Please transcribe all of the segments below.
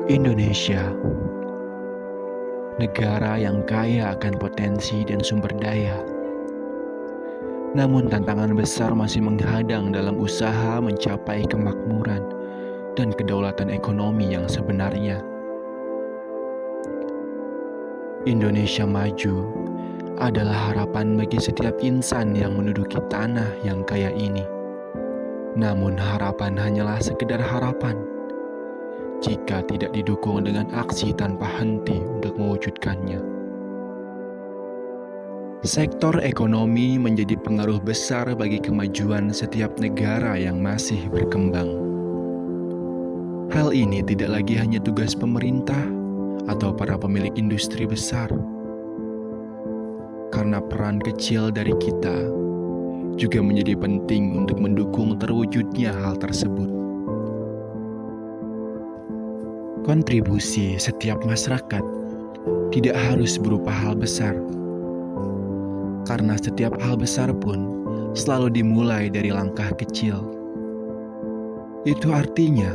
Indonesia, negara yang kaya akan potensi dan sumber daya. Namun tantangan besar masih menghadang dalam usaha mencapai kemakmuran dan kedaulatan ekonomi yang sebenarnya. Indonesia maju adalah harapan bagi setiap insan yang menduduki tanah yang kaya ini. Namun harapan hanyalah sekedar harapan jika tidak didukung dengan aksi tanpa henti untuk mewujudkannya. Sektor ekonomi menjadi pengaruh besar bagi kemajuan setiap negara yang masih berkembang. Hal ini tidak lagi hanya tugas pemerintah atau para pemilik industri besar, karena peran kecil dari kita juga menjadi penting untuk mendukung terwujudnya hal tersebut. Kontribusi setiap masyarakat tidak harus berupa hal besar, karena setiap hal besar pun selalu dimulai dari langkah kecil. Itu artinya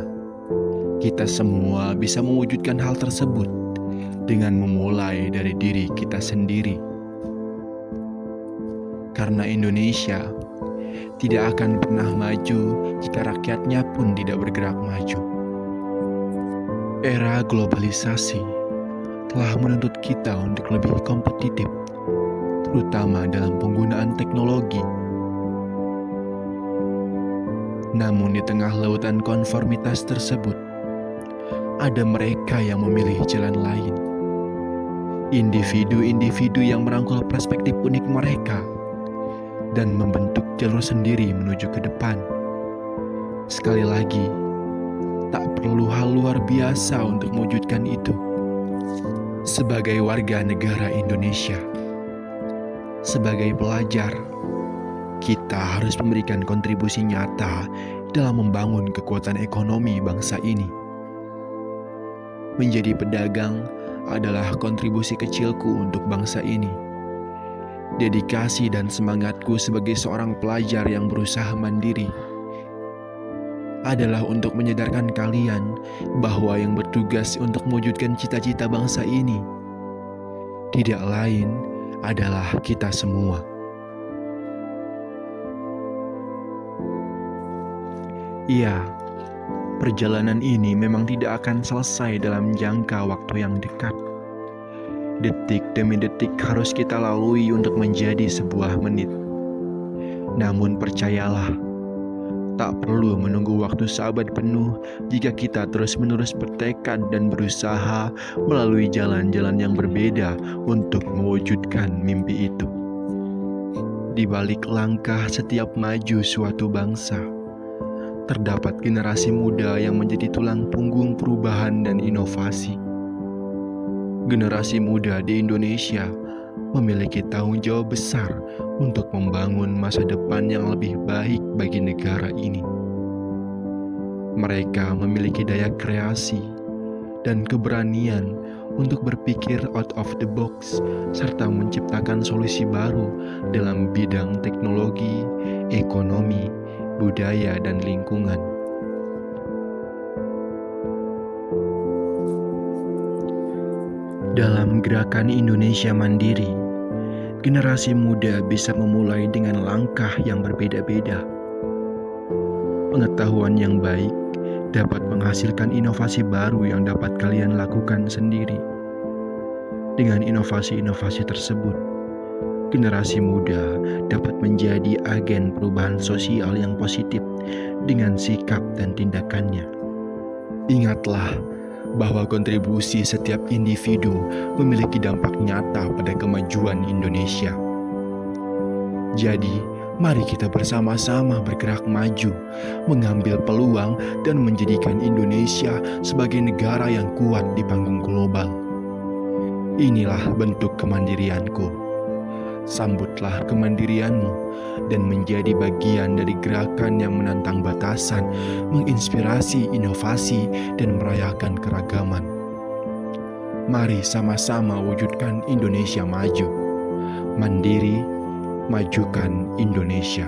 kita semua bisa mewujudkan hal tersebut dengan memulai dari diri kita sendiri. Karena Indonesia tidak akan pernah maju jika rakyatnya pun tidak bergerak maju. Era globalisasi telah menuntut kita untuk lebih kompetitif, terutama dalam penggunaan teknologi. Namun di tengah lautan konformitas tersebut, ada mereka yang memilih jalan lain. Individu-individu yang merangkul perspektif unik mereka dan membentuk jalur sendiri menuju ke depan. Sekali lagi, tak perlu hal luar biasa untuk mewujudkan itu. Sebagai warga negara Indonesia, sebagai pelajar, kita harus memberikan kontribusi nyata dalam membangun kekuatan ekonomi bangsa ini. Menjadi pedagang adalah kontribusi kecilku untuk bangsa ini. Dedikasi dan semangatku sebagai seorang pelajar yang berusaha mandiri adalah untuk menyadarkan kalian bahwa yang bertugas untuk mewujudkan cita-cita bangsa ini tidak lain adalah kita semua. Iya, perjalanan ini memang tidak akan selesai dalam jangka waktu yang dekat. Detik demi detik harus kita lalui untuk menjadi sebuah menit. Namun percayalah, tak perlu menunggu waktu seabad penuh jika kita terus-menerus bertekad dan berusaha melalui jalan-jalan yang berbeda untuk mewujudkan mimpi itu. Di balik langkah setiap maju suatu bangsa, terdapat generasi muda yang menjadi tulang punggung perubahan dan inovasi. Generasi muda di Indonesia memiliki tanggung jawab besar untuk membangun masa depan yang lebih baik bagi negara ini. Mereka memiliki daya kreasi dan keberanian untuk berpikir out of the box serta menciptakan solusi baru dalam bidang teknologi, ekonomi, budaya, dan lingkungan. Dalam gerakan Indonesia Mandiri, generasi muda bisa memulai dengan langkah yang berbeda-beda. Pengetahuan yang baik dapat menghasilkan inovasi baru yang dapat kalian lakukan sendiri. Dengan inovasi-inovasi tersebut, generasi muda dapat menjadi agen perubahan sosial yang positif dengan sikap dan tindakannya. Ingatlah bahwa kontribusi setiap individu memiliki dampak nyata pada kemajuan Indonesia. Jadi, mari kita bersama-sama bergerak maju, mengambil peluang dan menjadikan Indonesia sebagai negara yang kuat di panggung global. Inilah bentuk kemandirianku. Sambutlah kemandirianmu dan menjadi bagian dari gerakan yang menantang batasan, menginspirasi inovasi, dan merayakan keragaman. Mari sama-sama wujudkan Indonesia maju. Mandiri, majukan Indonesia.